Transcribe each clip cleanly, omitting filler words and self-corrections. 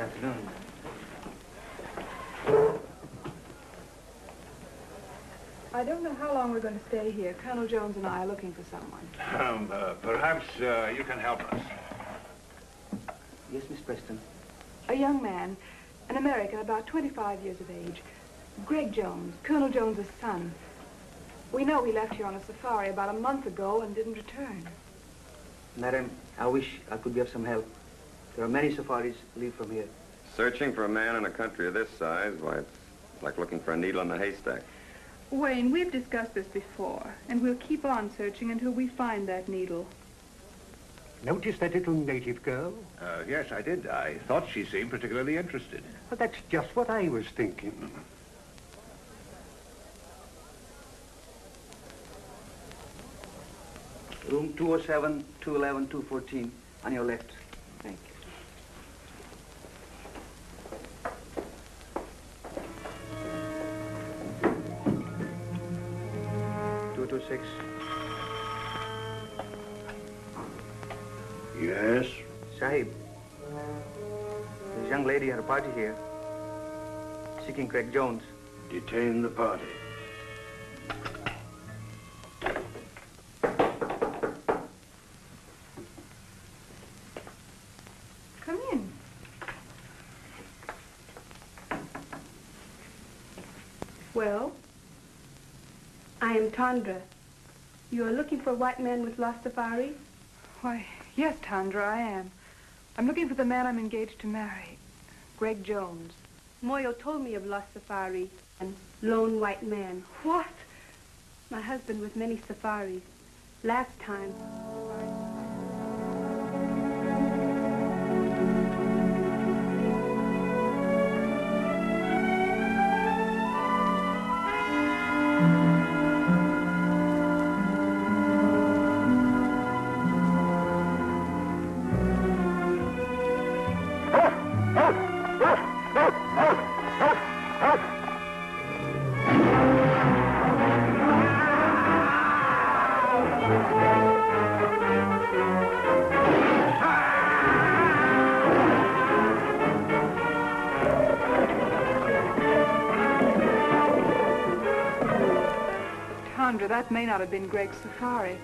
afternoon. I don't know how long we're going to stay here. Colonel Jones and I are looking for someone. Perhaps you can help us. Yes, Miss Preston. A young man, an American, about 25 years of age. Greg Jones, Colonel Jones's son. We know he left here on a safari about a month ago and didn't return. Madam, I wish I could be of some help. There are many safaris leave from here. Searching for a man in a country of this size, why, it's like looking for a needle in a haystack. Wayne, we've discussed this before, and we'll keep on searching until we find that needle. Notice that little native girl? Yes, I did. I thought she seemed particularly interested. Well, that's just what I was thinking. Room 207, 211, 214, on your left. Thank you. 226. Yes? Sahib, this young lady had a party here, seeking Greg Jones. Detain the party. Come in. Well, I am Tondra. You are looking for a white man with lost safari? Why, yes, Tondra, I am. I'm looking for the man I'm engaged to marry, Greg Jones. Moya told me of lost safari and lone white man. What? My husband with many safaris. Last time. That may not have been Greg's safari.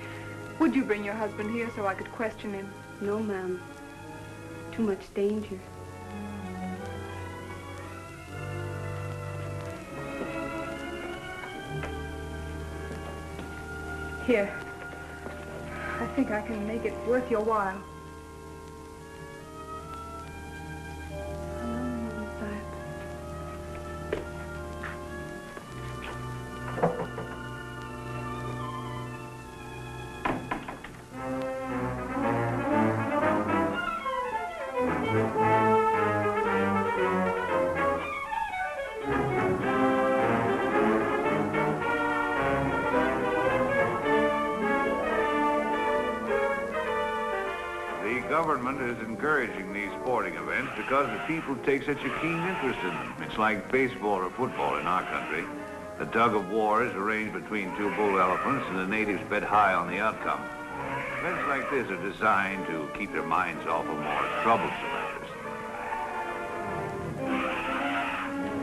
Would you bring your husband here so I could question him? No, ma'am. Too much danger. Here. I think I can make it worth your while. Government is encouraging these sporting events because the people take such a keen interest in them. It's like baseball or football in our country. The tug of war is arranged between two bull elephants and the natives bet high on the outcome. Events like this are designed to keep their minds off of more troublesome matters.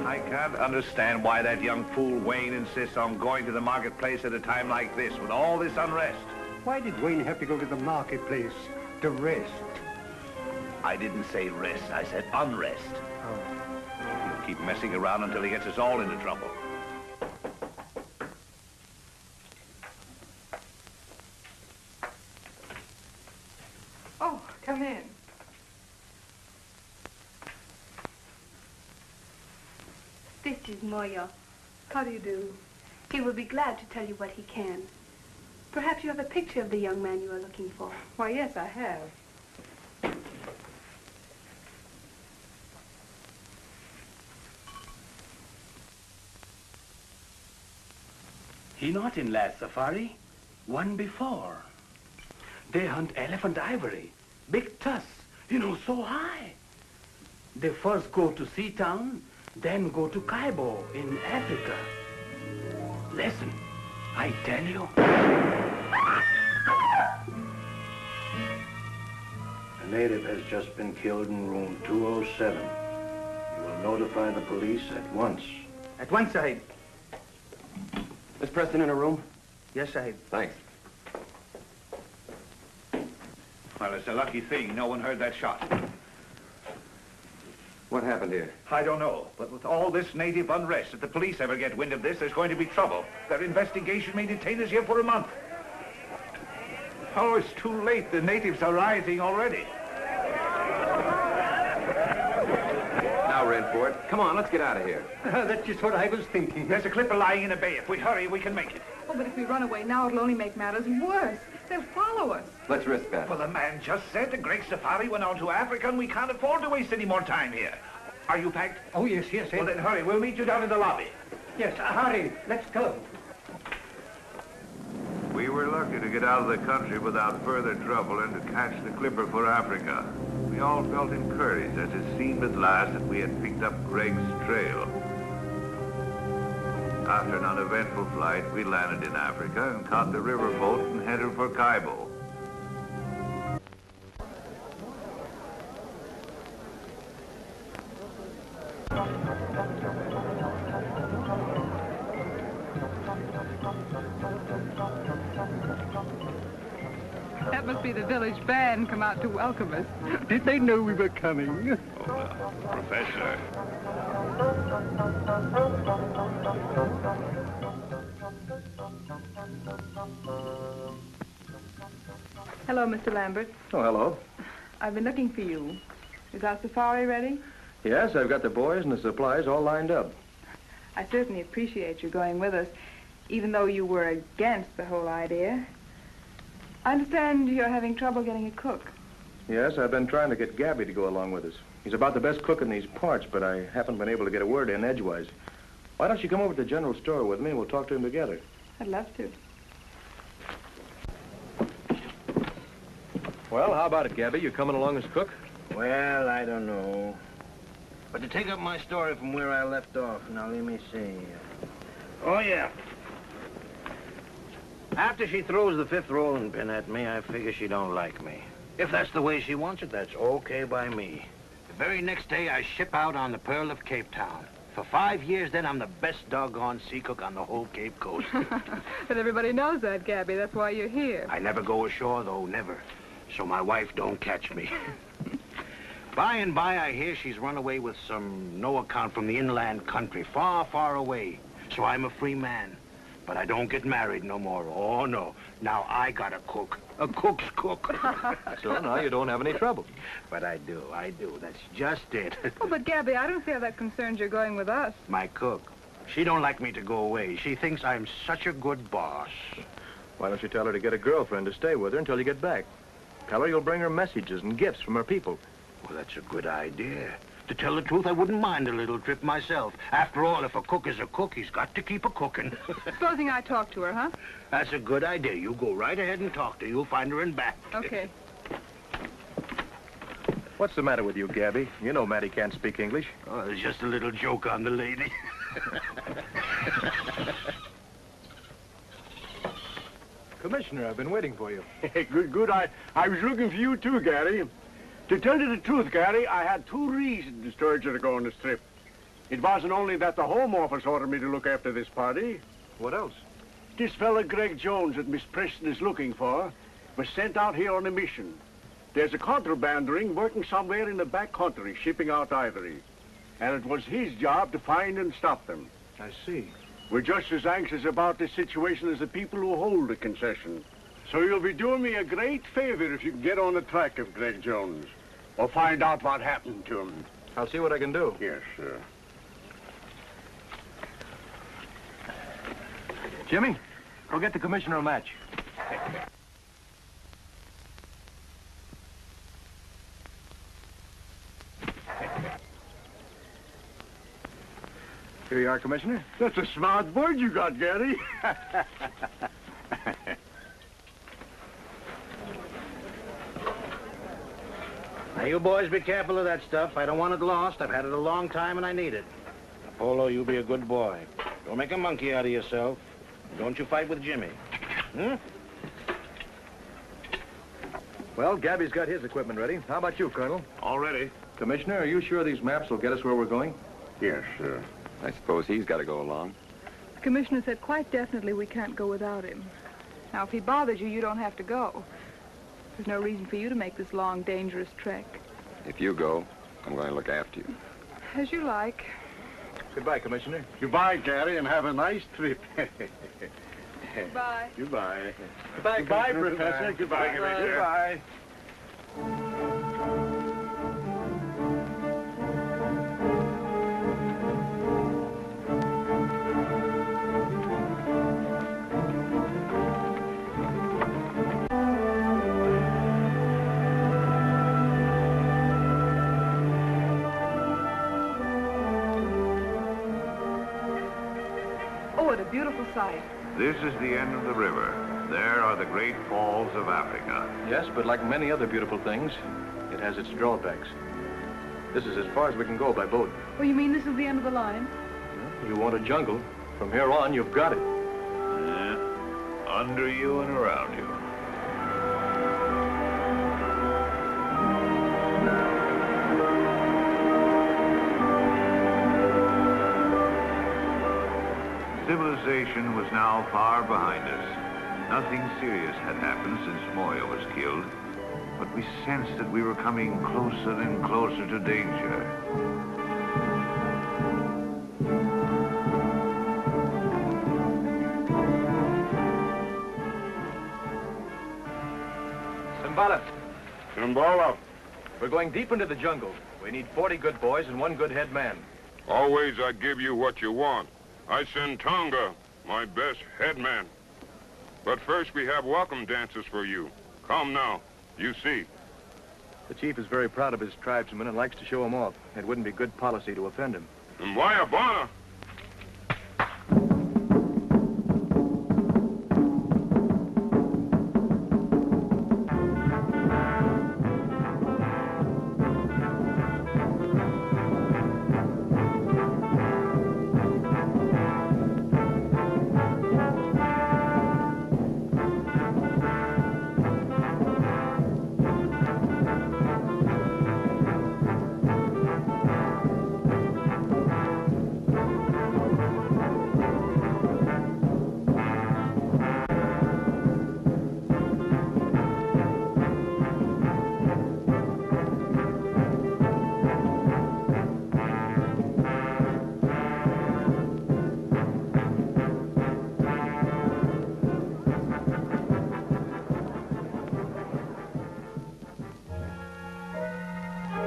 I can't understand why that young fool Wayne insists on going to the marketplace at a time like this with all this unrest. Why did Wayne have to go to the marketplace? To rest. I didn't say rest, I said unrest. Oh. He'll keep messing around until he gets us all into trouble. Oh, come in. This is Moya. How do you do? He will be glad to tell you what he can. Perhaps you have a picture of the young man you are looking for. Why, yes, I have. He not in last safari, one before. They hunt elephant ivory, big tusks, so high. They first go to Seatown, then go to Kaibo in Africa. Listen, I tell you. A native has just been killed in room 207. Notify the police at once. At once, Sahib. Is Preston in a room? Yes, Sahib. Thanks. Well, it's a lucky thing no one heard that shot. What happened here? I don't know, but with all this native unrest, if the police ever get wind of this, there's going to be trouble. Their investigation may detain us here for a month. Oh, it's too late. The natives are rioting already. Now, Renford, come on, let's get out of here. That's just what I was thinking. There's a clipper lying in a bay. If we hurry, we can make it. Oh, but if we run away now, it'll only make matters worse. They'll follow us. Let's risk that. Well, the man just said the Great Safari went on to Africa, and we can't afford to waste any more time here. Are you packed? Oh, yes, yes, Well, then hurry. We'll meet you down in the lobby. Yes, hurry. Let's go. We were lucky to get out of the country without further trouble and to catch the clipper for Africa. We all felt encouraged as it seemed at last that we had picked up Greg's trail. After an uneventful flight, we landed in Africa and caught the riverboat and headed for Kaibo. That must be the village band come out to welcome us. Did they know we were coming? Oh, Professor. Hello, Mr. Lambert. Oh, hello. I've been looking for you. Is our safari ready? Yes, I've got the boys and the supplies all lined up. I certainly appreciate you going with us, even though you were against the whole idea. I understand you're having trouble getting a cook. Yes, I've been trying to get Gabby to go along with us. He's about the best cook in these parts, but I haven't been able to get a word in edgewise. Why don't you come over to the general store with me and we'll talk to him together? I'd love to. Well, how about it, Gabby? You coming along as cook? Well, I don't know. But to take up my story from where I left off, now let me see. Oh, yeah. After she throws the 5th rolling pin at me, I figure she don't like me. If that's the way she wants it, that's okay by me. The very next day, I ship out on the Pearl of Cape Town. For 5 years, then, I'm the best doggone sea cook on the whole Cape Coast. But everybody knows that, Gabby. That's why you're here. I never go ashore, though, never. So my wife don't catch me. By and by, I hear she's run away with some no account from the inland country, far, far away. So I'm a free man. But I don't get married no more. Oh, no. Now I got a cook. A cook's cook. So now you don't have any trouble. But I do. That's just it. Oh, but Gabby, I don't see how that concerns your going with us. My cook. She don't like me to go away. She thinks I'm such a good boss. Why don't you tell her to get a girlfriend to stay with her until you get back? Tell her you'll bring her messages and gifts from her people. Well, that's a good idea. To tell the truth, I wouldn't mind a little trip myself. After all, if a cook is a cook, he's got to keep a cooking. Supposing I talk to her, huh? That's a good idea. You go right ahead and talk to her. You'll find her in back. Okay. What's the matter with you, Gabby? You know Matty can't speak English. Oh, it's just a little joke on the lady. Commissioner, I've been waiting for you. Good. I was looking for you too, Gary. To tell you the truth, Gary, I had 2 reasons to stir you to go on this trip. It wasn't only that the Home Office ordered me to look after this party. What else? This fella Greg Jones that Miss Preston is looking for was sent out here on a mission. There's a contraband ring working somewhere in the back country, shipping out ivory. And it was his job to find and stop them. I see. We're just as anxious about this situation as the people who hold the concession. So you'll be doing me a great favor if you can get on the track of Greg Jones. Or find out what happened to him. I'll see what I can do. Yes, sir. Jimmy, go get the commissioner a match. Here you are, Commissioner. That's a smart bird you got, Gary. Now, you boys be careful of that stuff. I don't want it lost. I've had it a long time and I need it. Apollo, you be a good boy. Don't make a monkey out of yourself. Don't you fight with Jimmy. Hmm? Well, Gabby's got his equipment ready. How about you, Colonel? All ready. Commissioner, are you sure these maps will get us where we're going? Yes, I suppose he's got to go along. The commissioner said quite definitely we can't go without him. Now, if he bothers you, you don't have to go. There's no reason for you to make this long, dangerous trek. If you go, I'm going to look after you. As you like. Goodbye, Commissioner. Goodbye, Gary, and have a nice trip. Goodbye. Goodbye. Goodbye, Goodbye, Commissioner. Professor. Goodbye, Commissioner. Goodbye. Oh, what a beautiful sight. This is the end of the river. There are the great falls of Africa. Yes, but like many other beautiful things, it has its drawbacks. This is as far as we can go by boat. Oh, you mean this is the end of the line? You want a jungle. From here on, you've got it. Yeah. Under you and around you. Civilization was now far behind us. Nothing serious had happened since Moya was killed, but we sensed that we were coming closer and closer to danger. Simbala, Simbala, we're going deep into the jungle. We need 40 good boys and 1 good head man. always I give you what you want. I send Tonga, my best headman. But first we have welcome dances for you. Come now, you see. The chief is very proud of his tribesmen and likes to show them off. It wouldn't be good policy to offend him. And Wayabana.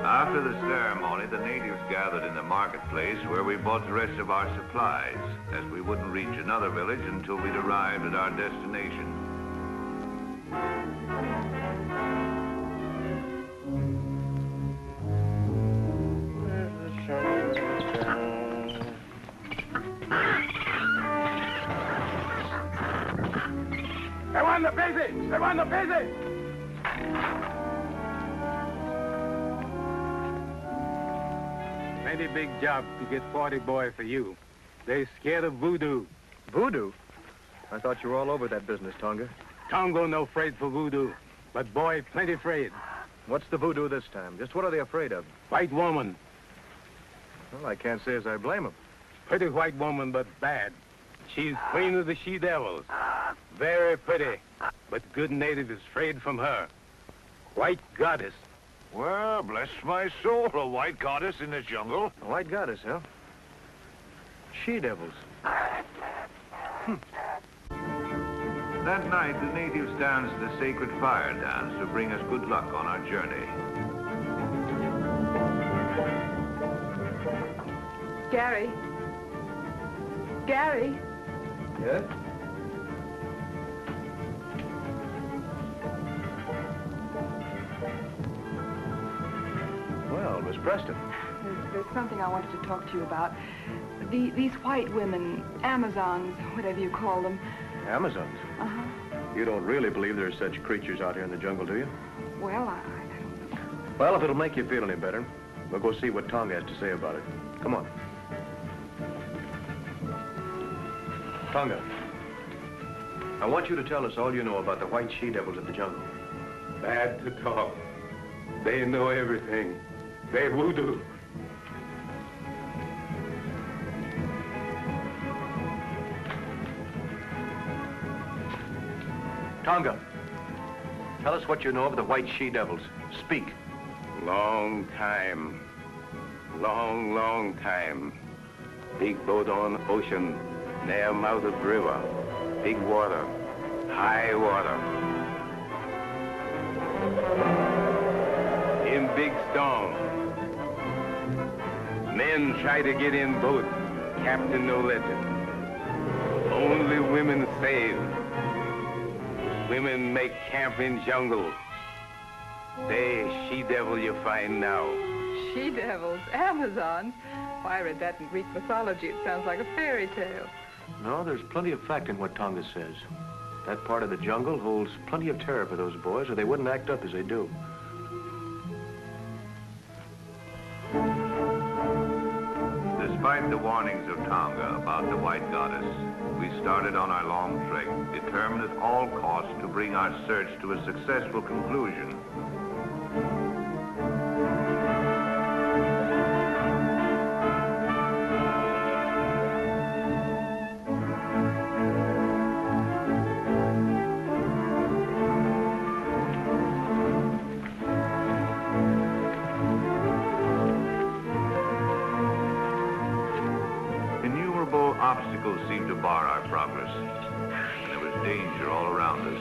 After the ceremony, the natives gathered in the marketplace where we bought the rest of our supplies, as we wouldn't reach another village until we'd arrived at our destination. They want the busy! They want the busy! Plenty big job to get 40 boy for you. They scared of voodoo. Voodoo? I thought you were all over that business, Tonga. Tongo no afraid for voodoo, but boy plenty afraid. What's the voodoo this time? Just what are they afraid of? White woman. Well, I can't say as I blame them. Pretty white woman, but bad. She's queen of the she-devils. Very pretty, but good native is afraid from her. White goddess. Well, bless my soul, a white goddess in the jungle. A white goddess, huh? She-devils. That night, the natives danced the sacred fire dance to bring us good luck on our journey. Gary. Gary. Yes? Well, Miss Preston. There's something I wanted to talk to you about. These white women, Amazons, whatever you call them. Amazons? Uh-huh. You don't really believe there's such creatures out here in the jungle, do you? Well, I don't know. Well, if it'll make you feel any better, we'll go see what Tonga has to say about it. Come on. Tonga, I want you to tell us all you know about the white she-devils of the jungle. Bad to talk. They know everything. They voodoo. Tonga, tell us what you know of the white she-devils. Speak. Long time. Long time. Big boat on ocean, near mouth of river. Big water, high water. In big storm. Men try to get in boat. Captain no let it. Only women save. Women make camp in jungle. They she-devil you find now. She-devils? Amazons? Why, I read that in Greek mythology. It sounds like a fairy tale. No, there's plenty of fact in what Tonga says. That part of the jungle holds plenty of terror for those boys, or they wouldn't act up as they do. Despite the warnings of Tonga about the White Goddess, we started on our long trek, determined at all costs to bring our search to a successful conclusion. Obstacles seemed to bar our progress, and there was danger all around us.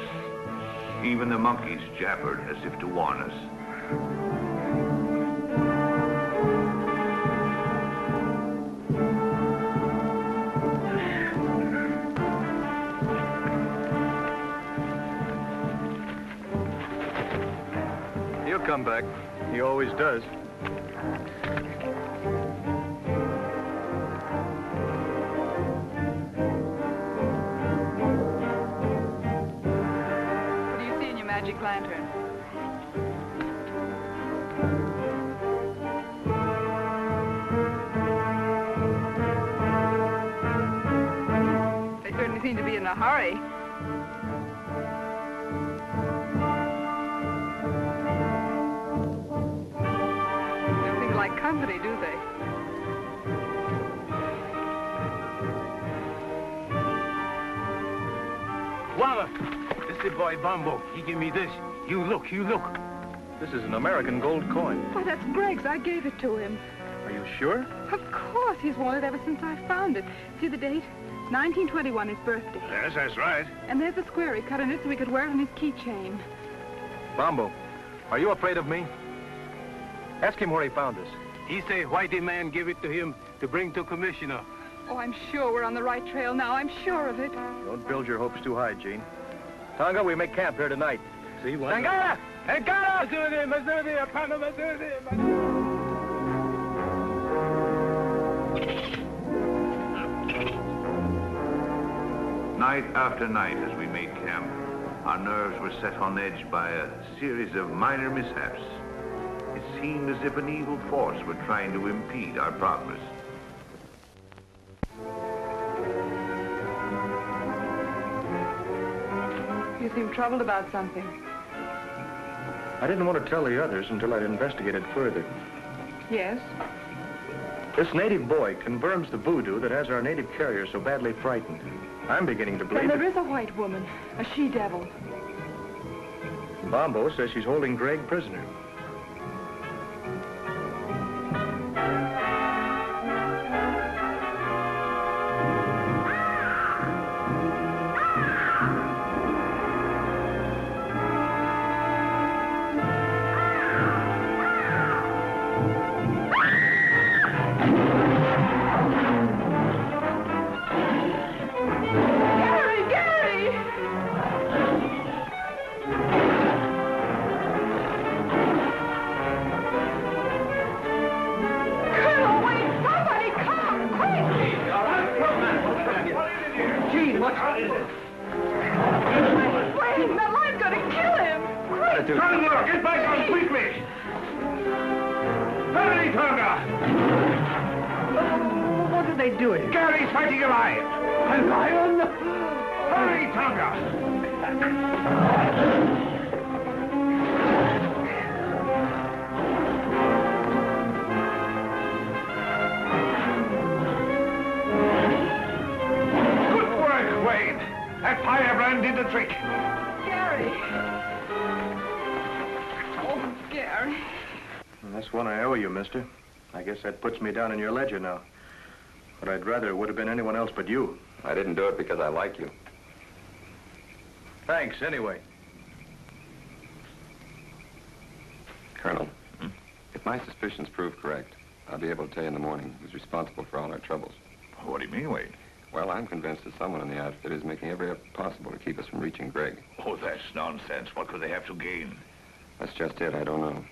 Even the monkeys jabbered as if to warn us. He'll come back. He always does. Magic lantern. They certainly seem to be in a hurry. They don't seem to like company, do they? Walla! This is the boy Bumbo. He give me this. You look. This is an American gold coin. Why, that's Greg's. I gave it to him. Are you sure? Of course. He's wanted ever since I found it. See the date? 1921, his birthday. Yes, that's right. And there's the square he cut in it so he could wear it on his keychain. Bombo, are you afraid of me? Ask him where he found this. He say whitey man give it to him to bring to commissioner. Oh, I'm sure we're on the right trail now. I'm sure of it. Don't build your hopes too high, Gene. Tonga, we make camp here tonight. See what? Tangara! Tangara! Night after night as we made camp, our nerves were set on edge by a series of minor mishaps. It seemed as if an evil force were trying to impede our progress. You seem troubled about something. I didn't want to tell the others until I'd investigated further. Yes? This native boy confirms the voodoo that has our native carrier so badly frightened. I'm beginning to believe Then there is a white woman, a she-devil. Bombo says she's holding Greg prisoner. Gary. And that's one I owe you, mister. I guess that puts me down in your ledger now. But I'd rather it would have been anyone else but you. I didn't do it because I like you. Thanks, anyway. Colonel, if my suspicions prove correct, I'll be able to tell you in the morning who's responsible for all our troubles. What do you mean, Wayne? Well, I'm convinced that someone in the outfit is making every effort possible to keep us from reaching Greg. Oh, that's nonsense. What could they have to gain? That's just it. I don't know.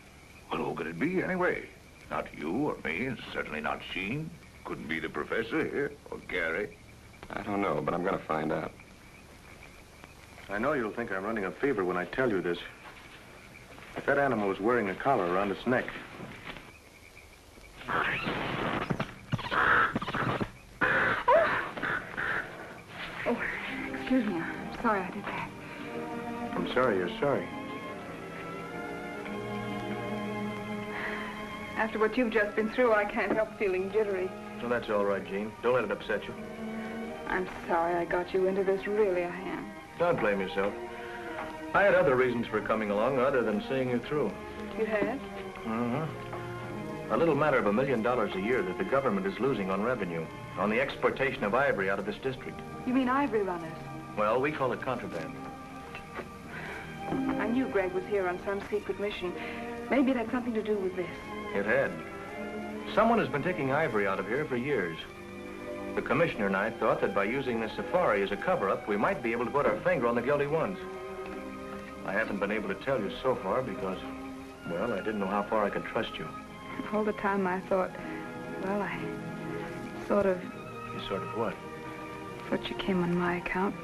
Well, who could it be, anyway? Not you or me, and certainly not Sheen. Couldn't be the professor here, or Gary. I don't know, but I'm going to find out. I know you'll think I'm running a fever when I tell you this. If that animal was wearing a collar around its neck. Oh, excuse me. I'm sorry I did that. I'm sorry you're sorry. After what you've just been through, I can't help feeling jittery. Well, that's all right, Jean. Don't let it upset you. I'm sorry I got you into this. Really, I am. Don't blame yourself. I had other reasons for coming along other than seeing you through. You had? A little matter of $1 million a year that the government is losing on revenue, on the exportation of ivory out of this district. You mean ivory runners? Well, we call it contraband. I knew Greg was here on some secret mission. Maybe it had something to do with this. It had. Someone has been taking ivory out of here for years. The commissioner and I thought that by using this safari as a cover-up, we might be able to put our finger on the guilty ones. I haven't been able to tell you so far because, well, I didn't know how far I could trust you. All the time I thought, well, I sort of... You sort of what? Thought you came on my account.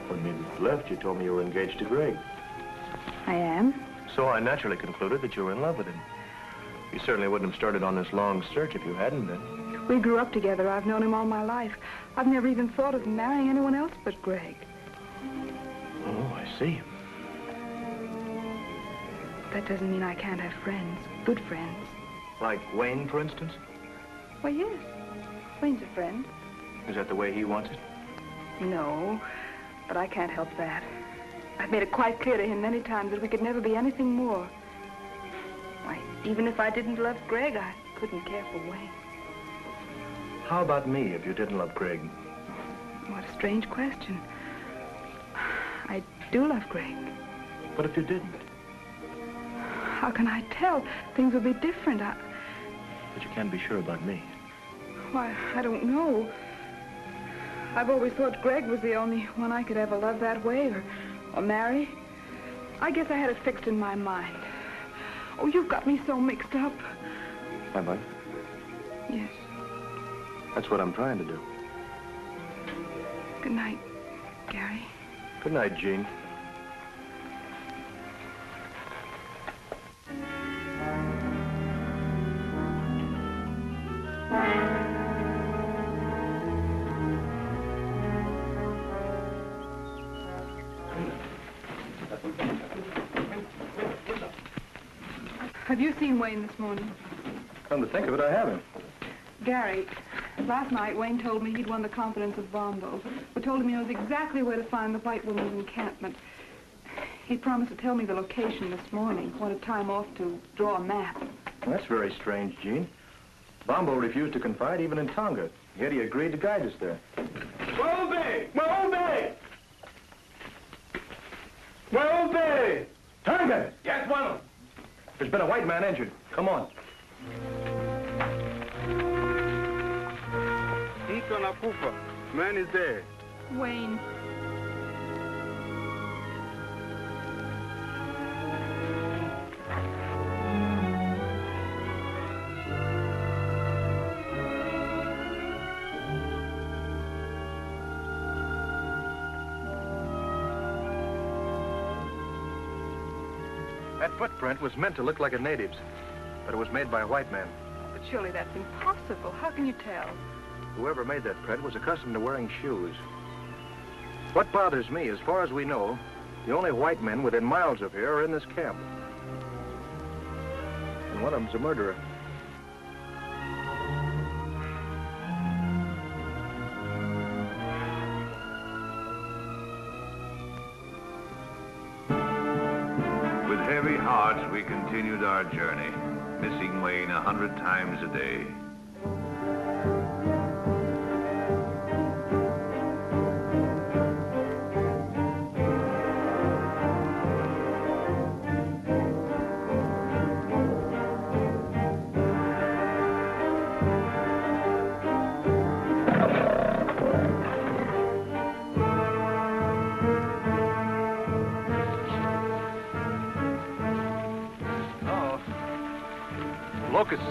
When we left, you told me you were engaged to Greg. I am? So I naturally concluded that you were in love with him. You certainly wouldn't have started on this long search if you hadn't been. We grew up together. I've known him all my life. I've never even thought of marrying anyone else but Greg. Oh, I see. That doesn't mean I can't have friends. Good friends. Like Wayne, for instance? Well, yes. Wayne's a friend. Is that the way he wants it? No, but I can't help that. I've made it quite clear to him many times that we could never be anything more. Why, even if I didn't love Greg, I couldn't care for Wayne. How about me if you didn't love Greg? What a strange question. I do love Greg. But if you didn't? How can I tell? Things would be different. But you can't be sure about me. Why, I don't know. I've always thought Greg was the only one I could ever love that way or marry. I guess I had it fixed in my mind. Oh, you've got me so mixed up. Have I? Yes. That's what I'm trying to do. Good night, Gary. Good night, Jean. Have you seen Wayne this morning? Come to think of it, I haven't. Gary, last night Wayne told me he'd won the confidence of Bombo, who told him he knows exactly where to find the white woman's encampment. He promised to tell me the location this morning. Wanted time off to draw a map. Well, that's very strange, Jean. Bombo refused to confide even in Tonga, yet he agreed to guide us there. Where Tonga! Yes, one of them. There's been a white man injured. Come on. Iko nakufa. Man is dead. Wayne. That footprint was meant to look like a native's, but it was made by a white man. But surely that's impossible. How can you tell? Whoever made that print was accustomed to wearing shoes. What bothers me, as far as we know, the only white men within miles of here are in this camp. And one of them's a murderer. With heavy heavy hearts, we continued our journey, missing Wayne 100 times a day. Locusts.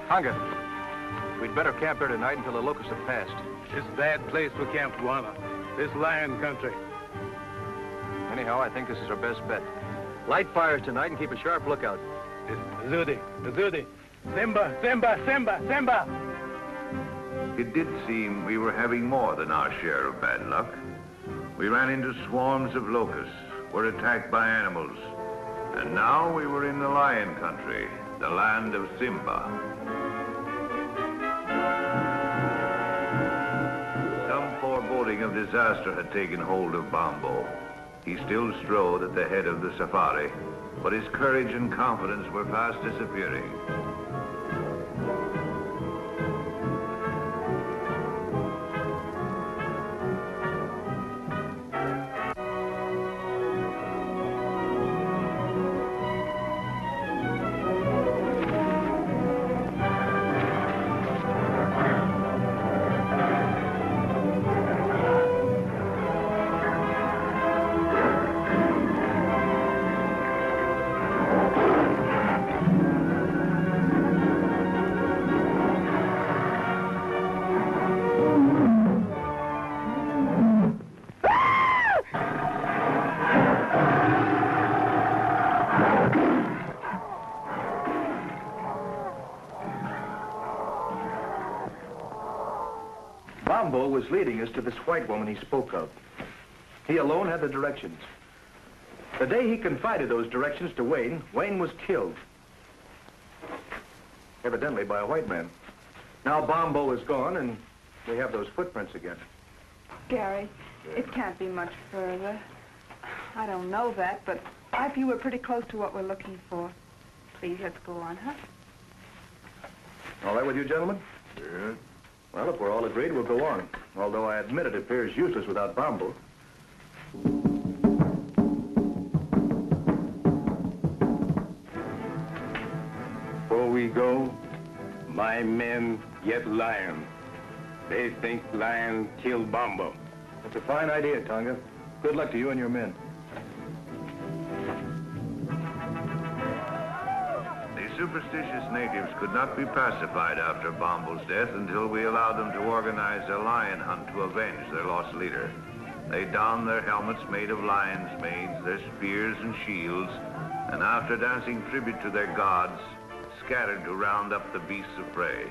Hunger. We'd better camp here tonight until the locusts have passed. This bad place for Camp Juana. This lion country. Anyhow, I think this is our best bet. Light fires tonight and keep a sharp lookout. Zudi. Simba, Simba, Simba, Simba! It did seem we were having more than our share of bad luck. We ran into swarms of locusts, were attacked by animals, and now we were in the lion country, the land of Simba. Some foreboding of disaster had taken hold of Bombo. He still strode at the head of the safari, but his courage and confidence were fast disappearing. Bombo was leading us to this white woman he spoke of. He alone had the directions. The day he confided those directions to Wayne, Wayne was killed. Evidently by a white man. Now Bombo is gone, and we have those footprints again. Gary, it can't be much further. I don't know that, but I feel we're pretty close to what we're looking for. Please, let's go on, huh? All right with you, gentlemen? Yeah. Well, if we're all agreed, we'll go on. Although I admit it appears useless without Bombo. Before we go, my men get lion. They think lion killed Bombo. That's a fine idea, Tonga. Good luck to you and your men. The superstitious natives could not be pacified after Bombo's death until we allowed them to organize a lion hunt to avenge their lost leader. They donned their helmets made of lion's manes, their spears and shields, and after dancing tribute to their gods, scattered to round up the beasts of prey.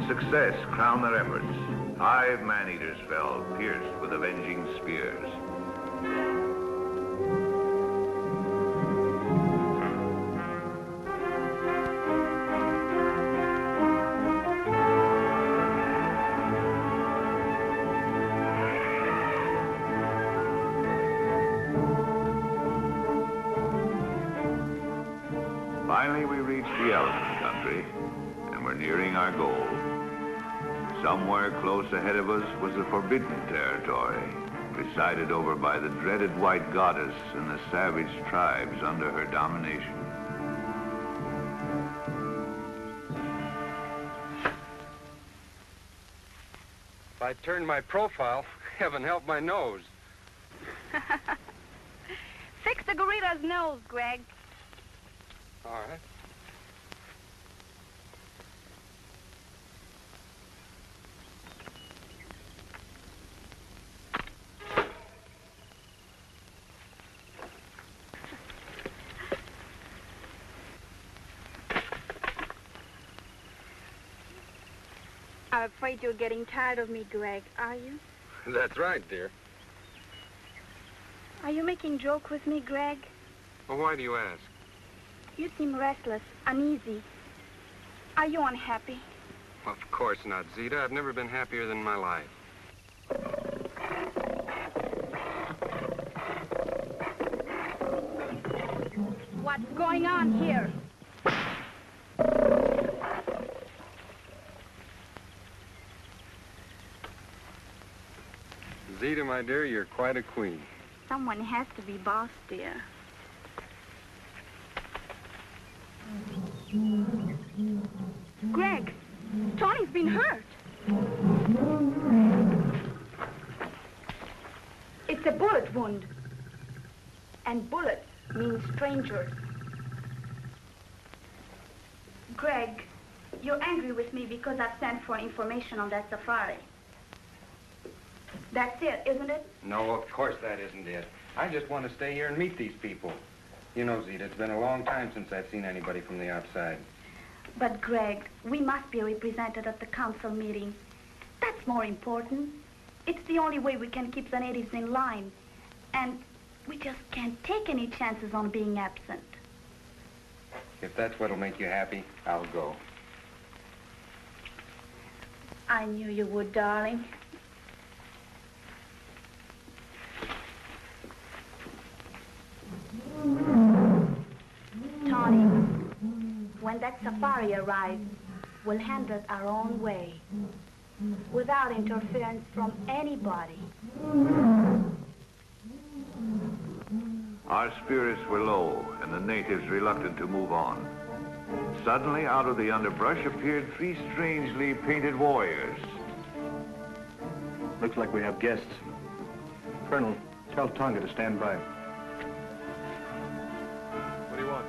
Success crowned their efforts. 5 man-eaters fell, pierced with avenging spears. Finally, we reached the elephant country, and we're nearing our goal. Somewhere close ahead of us was the forbidden territory, presided over by the dreaded white goddess and the savage tribes under her domination. If I turn my profile, heaven help my nose. Fix the garage Zida's nose, Greg. All right. I'm afraid you're getting tired of me, Greg, are you? That's right, dear. Are you making joke with me, Greg? Well, why do you ask? You seem restless, uneasy. Are you unhappy? Of course not, Zita. I've never been happier than in my life. What's going on here? Zita, my dear, you're quite a queen. Someone has to be boss, dear. Greg, Tony's been hurt. It's a bullet wound. And bullets mean strangers. Greg, you're angry with me because I've sent for information on that safari. That's it, isn't it? No, of course that isn't it. I just want to stay here and meet these people. You know, Zita, it's been a long time since I've seen anybody from the outside. But, Greg, we must be represented at the council meeting. That's more important. It's the only way we can keep the natives in line. And we just can't take any chances on being absent. If that's what'll make you happy, I'll go. I knew you would, darling. Tony, when that safari arrives, we'll handle it our own way, without interference from anybody. Our spirits were low, and the natives reluctant to move on. Suddenly, out of the underbrush appeared three strangely painted warriors. Looks like we have guests. Colonel, tell Tonga to stand by. What do you want?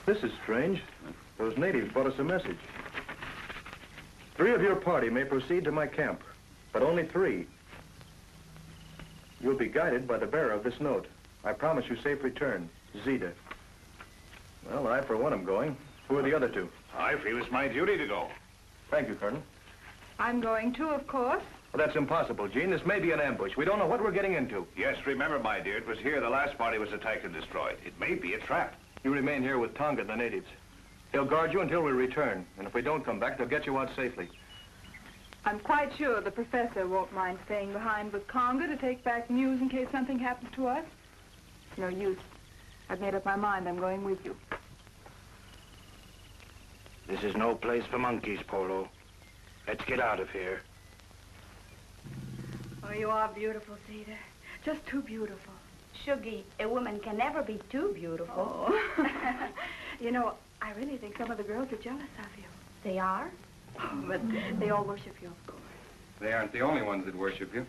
This is strange. Those natives brought us a message. 3 of your party may proceed to my camp, but only 3. You'll be guided by the bearer of this note. I promise you safe return. Zita. Well, I, for one, am going. Who are the other 2? I feel it's my duty to go. Thank you, Colonel. I'm going too, of course. Well, that's impossible, Jean. This may be an ambush. We don't know what we're getting into. Yes, remember, my dear, it was here the last party was attacked and destroyed. It may be a trap. You remain here with Tonga and the natives. They'll guard you until we return. And if we don't come back, they'll get you out safely. I'm quite sure the professor won't mind staying behind with Conga to take back news in case something happens to us. No use. I've made up my mind. I'm going with you. This is no place for monkeys, Polo. Let's get out of here. Oh, you are beautiful, Zita. Just too beautiful. Shuggy, a woman can never be too beautiful. Oh. You know, I really think some of the girls are jealous of you. They are? Oh, but they all worship you, of course. They aren't the only ones that worship you.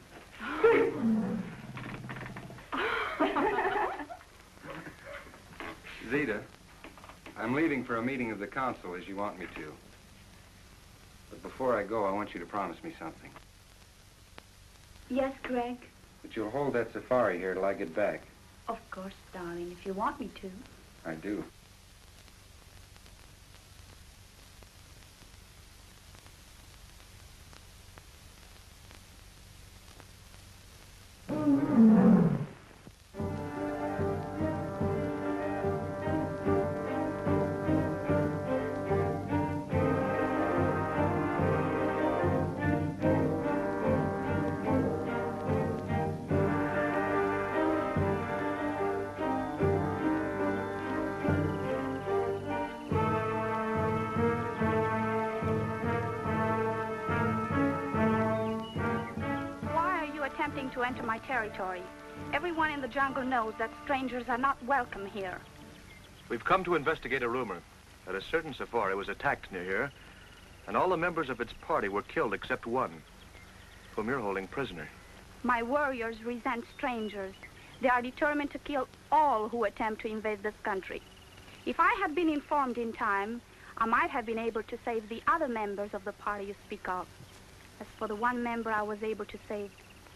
Zita, I'm leaving for a meeting of the council as you want me to. But before I go, I want you to promise me something. Yes, Greg? That you'll hold that safari here till I get back. Of course, darling, if you want me to. I do. To enter my territory. Everyone in the jungle knows that strangers are not welcome here. We've come to investigate a rumor that a certain safari was attacked near here, and all the members of its party were killed except one. whom you're holding prisoner. My warriors resent strangers. They are determined to kill all who attempt to invade this country. If I had been informed in time, I might have been able to save the other members of the party you speak of. As for the one member I was able to save,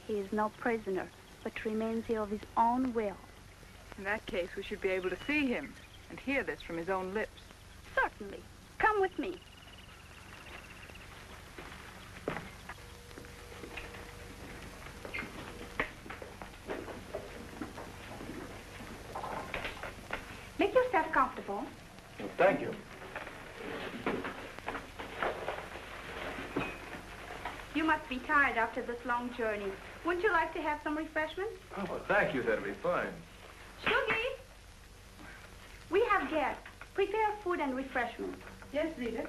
he is no prisoner, but remains here of his own will. In that case, we should be able to see him and hear this from his own lips. Certainly. Come with me. Make yourself comfortable. Well, thank you. You must be tired after this long journey. Wouldn't you like to have some refreshments? Oh, well, thank you. That'll be fine. Shugi! We have guests. Prepare food and refreshments. Yes, Vida.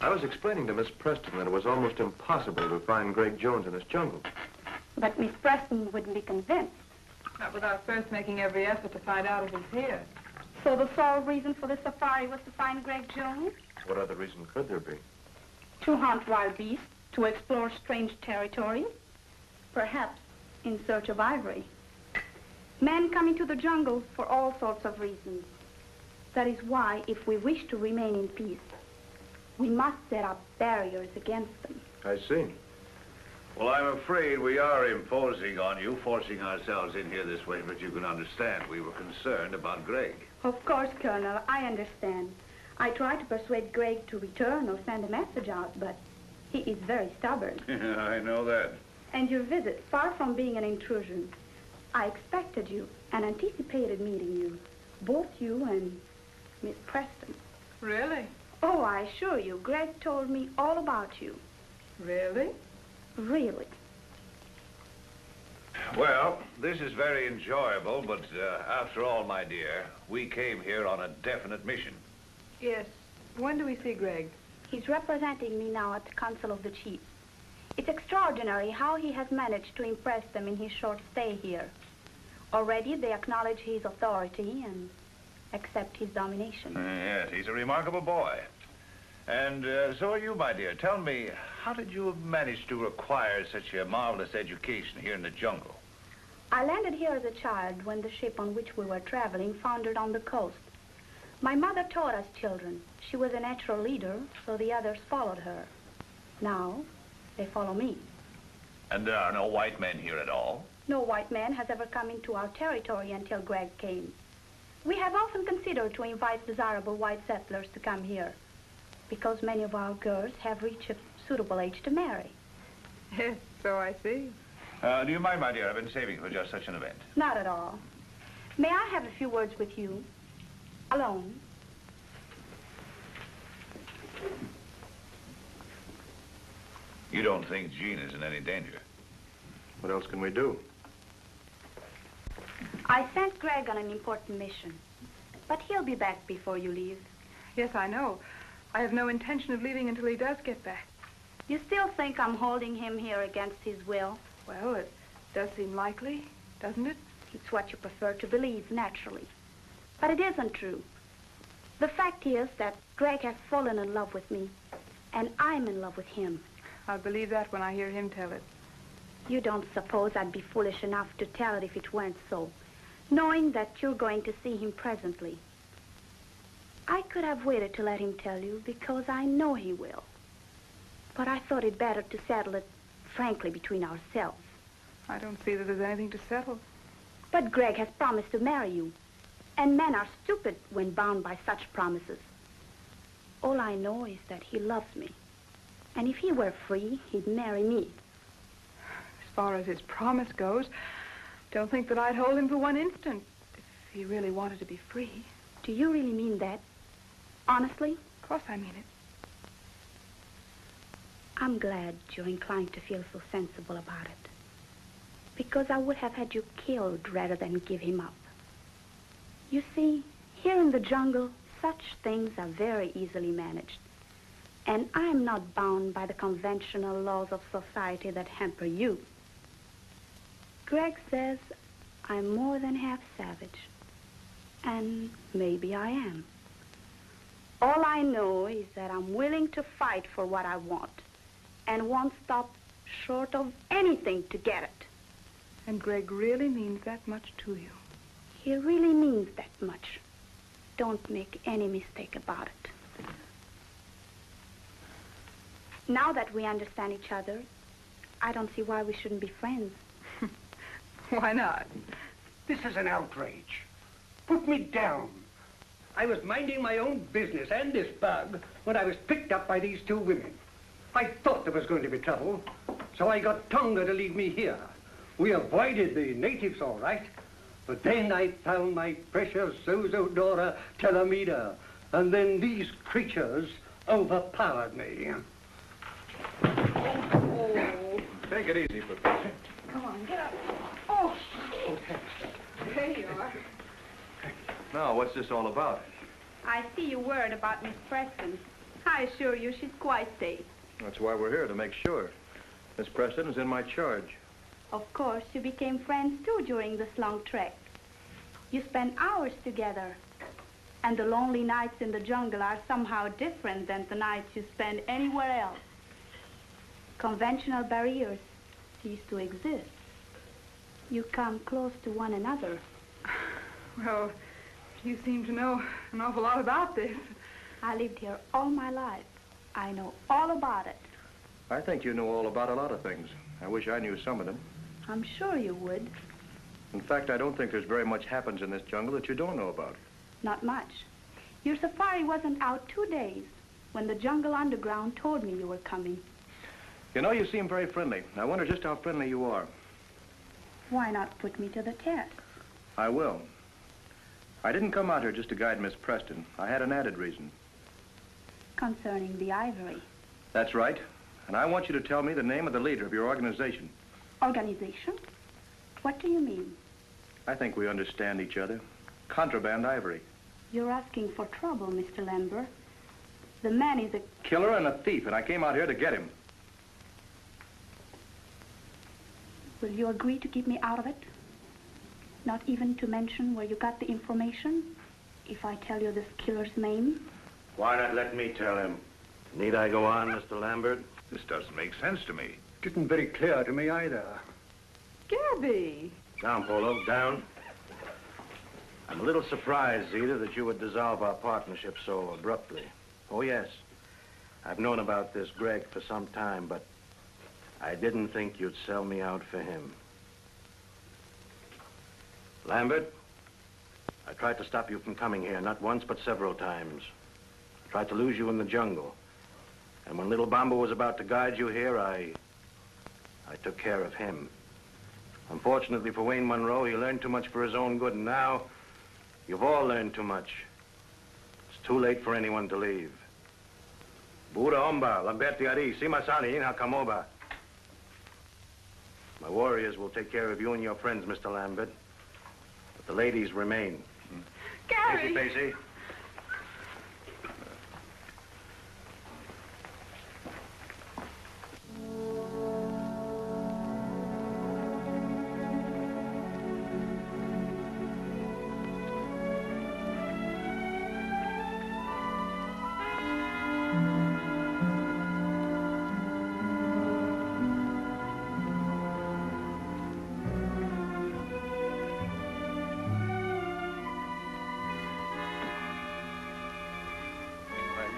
I was explaining to Miss Preston that it was almost impossible to find Greg Jones in this jungle. But Miss Preston wouldn't be convinced. Not without first making every effort to find out if he's here. So the sole reason for the safari was to find Greg Jones? What other reason could there be? To hunt wild beasts, to explore strange territory, perhaps in search of ivory. Men come into the jungle for all sorts of reasons. That is why, if we wish to remain in peace, we must set up barriers against them. I see. Well, I'm afraid we are imposing on you, forcing ourselves in here this way, but you can understand we were concerned about Greg. Of course, Colonel, I understand. I tried to persuade Greg to return or send a message out, but he is very stubborn. I know that. And your visit, far from being an intrusion, I expected you and anticipated meeting you, both you and Miss Preston. Really? Oh, I assure you, Greg told me all about you. Really? Really. Well, this is very enjoyable, but after all, my dear, we came here on a definite mission. Yes. When do we see Greg? He's representing me now at the Council of the Chiefs. It's extraordinary how he has managed to impress them in his short stay here. Already they acknowledge his authority and accept his domination. Yes, he's a remarkable boy. And so are you, my dear. Tell me, how did you manage to acquire such a marvelous education here in the jungle? I landed here as a child when the ship on which we were traveling foundered on the coast. My mother taught us children. She was a natural leader, so the others followed her. Now, they follow me. And there are no white men here at all? No white man has ever come into our territory until Greg came. We have often considered to invite desirable white settlers to come here, because many of our girls have reached a suitable age to marry. Yes, so I see. Do you mind, my dear? I've been saving for just such an event. Not at all. May I have a few words with you? Alone. You don't think Jean is in any danger? What else can we do? I sent Greg on an important mission, but he'll be back before you leave. Yes, I know. I have no intention of leaving until he does get back. You still think I'm holding him here against his will? Well, it does seem likely, doesn't it? It's what you prefer to believe, naturally. But it isn't true. The fact is that Greg has fallen in love with me, and I'm in love with him. I'll believe that when I hear him tell it. You don't suppose I'd be foolish enough to tell it if it weren't so, knowing that you're going to see him presently. I could have waited to let him tell you because I know he will. But I thought it better to settle it frankly between ourselves. I don't see that there's anything to settle. But Greg has promised to marry you, and men are stupid when bound by such promises. All I know is that he loves me, and if he were free, he'd marry me. As far as his promise goes, don't think that I'd hold him for one instant if he really wanted to be free. Do you really mean that? Honestly? Of course I mean it. I'm glad you're inclined to feel so sensible about it, because I would have had you killed rather than give him up. You see, here in the jungle, such things are very easily managed, and I'm not bound by the conventional laws of society that hamper you. Greg says I'm more than half savage, and maybe I am. All I know is that I'm willing to fight for what I want, and won't stop short of anything to get it. And Greg really means that much to you. He really means that much. Don't make any mistake about it. Now that we understand each other, I don't see why we shouldn't be friends. Why not? This is an outrage. Put me down. I was minding my own business and this bug when I was picked up by these two women. I thought there was going to be trouble, so I got Tondra to leave me here. We avoided the natives all right, but then I found my precious Zozodora Telemida, and then these creatures overpowered me. Oh. Take it easy, Professor. Come on, get up. Oh. There you are. Now, what's this all about? I see you worried about Miss Preston. I assure you she's quite safe. That's why we're here, to make sure. Miss Preston is in my charge. Of course, you became friends too during this long trek. You spent hours together. And the lonely nights in the jungle are somehow different than the nights you spend anywhere else. Conventional barriers cease to exist. You come close to one another. Well, you seem to know an awful lot about this. I lived here all my life. I know all about it. I think you know all about a lot of things. I wish I knew some of them. I'm sure you would. In fact, I don't think there's very much happens in this jungle that you don't know about. Not much. Your safari wasn't out 2 days when the jungle underground told me you were coming. You know, you seem very friendly. I wonder just how friendly you are. Why not put me to the test? I will. I didn't come out here just to guide Miss Preston. I had an added reason. Concerning the ivory. That's right. And I want you to tell me the name of the leader of your organization. Organization? What do you mean? I think we understand each other. Contraband ivory. You're asking for trouble, Mr. Lambert. The man is a killer and a thief, and I came out here to get him. Will you agree to keep me out of it? Not even to mention where you got the information? If I tell you this killer's name? Why not let me tell him? Need I go on, Mr. Lambert? This doesn't make sense to me. Didn't very clear to me either. Gabby! Down, Polo, down. I'm a little surprised, Zita, that you would dissolve our partnership so abruptly. Oh, yes. I've known about this Greg for some time, but I didn't think you'd sell me out for him. Lambert, I tried to stop you from coming here, not once, but several times. I tried to lose you in the jungle. And when little Bamba was about to guide you here, I took care of him. Unfortunately for Wayne Monroe, he learned too much for his own good, and now you've all learned too much. It's too late for anyone to leave. Buda omba, lamberti ari, simasani, ina kamoba. My warriors will take care of you and your friends, Mr. Lambert. But the ladies remain. Gary! Pacey.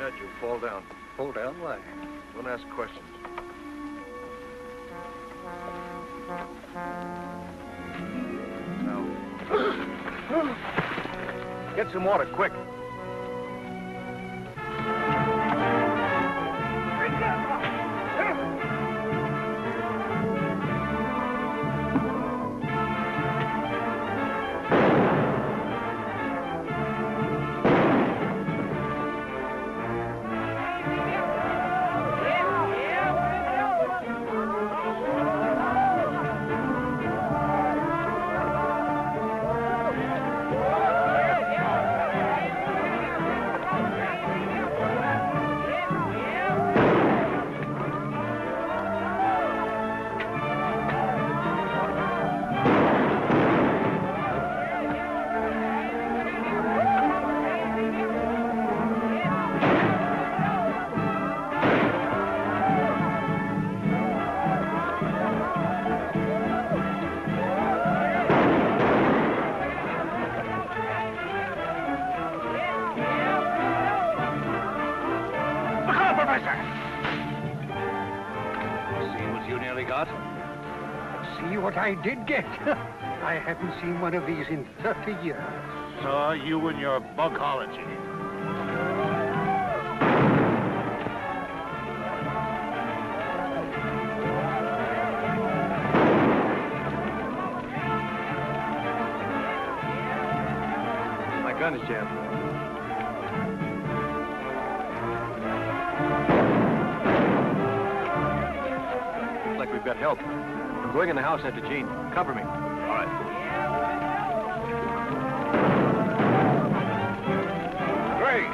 You fall down. Fall down? Why? Don't ask questions. Now. Get some water, quick. see what I did get. I haven't seen one of these in 30 years. So you and your bugology. My gun is jammed. Looks like we've got help. I'm going in the house after Jean. Cover me. All right. Greg!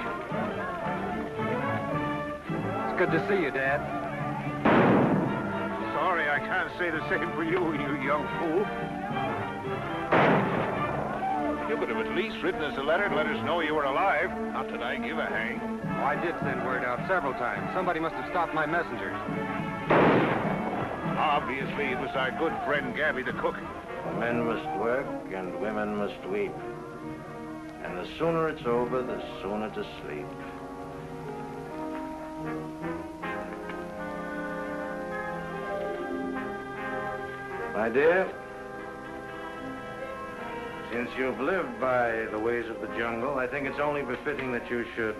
It's good to see you, Dad. Sorry, I can't say the same for you, you young fool. You could have at least written us a letter to let us know you were alive. Not that I give a hang. Oh, I did send word out several times. Somebody must have stopped my messengers. Obviously, it was our good friend Gabby the cook. Men must work and women must weep. And the sooner it's over, the sooner to sleep. My dear, since you've lived by the ways of the jungle, I think it's only befitting that you should,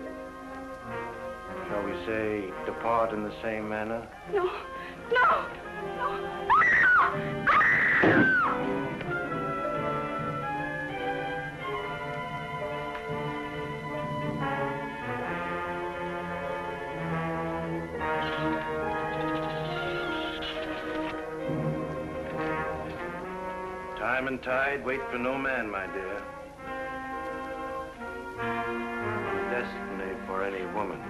shall we say, depart in the same manner. No, no, no. Time and tide wait for no man, my dear. Destiny for any woman.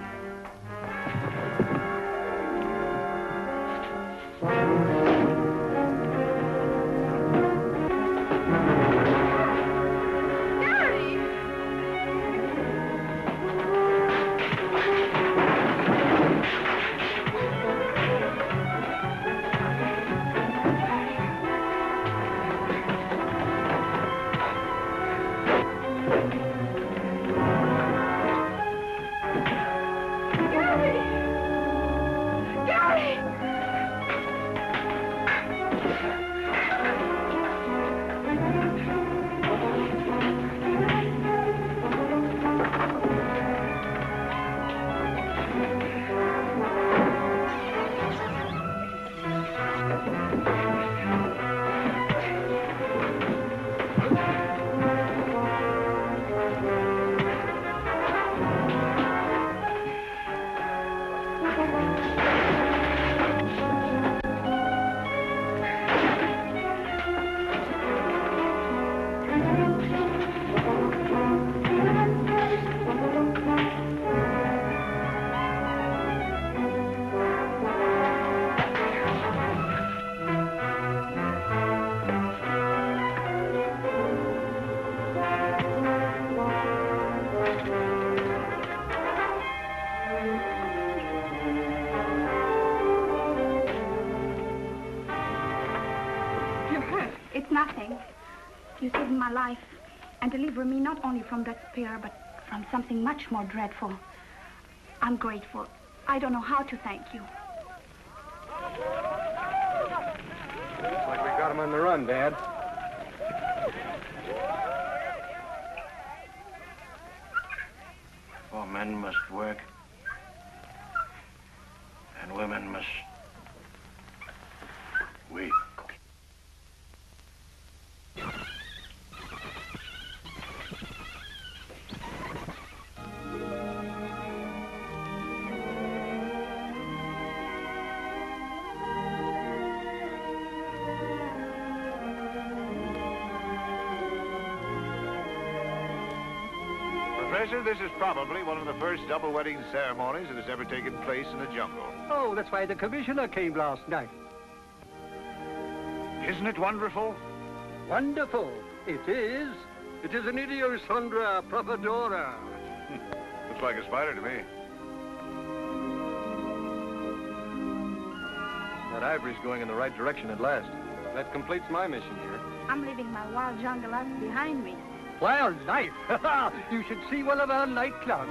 You saved my life and delivered me not only from that spear, but from something much more dreadful. I'm grateful. I don't know how to thank you. Looks like we got him on the run, Dad. For men must work, and women must weep. Professor, this is probably one of the first double wedding ceremonies that has ever taken place in the jungle. Oh, that's why the commissioner came last night. Isn't it wonderful? Wonderful. It is. It is an Tondra propagora. Looks like a spider to me. That ivory's going in the right direction at last. That completes my mission here. I'm leaving my wild jungle life behind me. Wild life? You should see one of our nightclubs.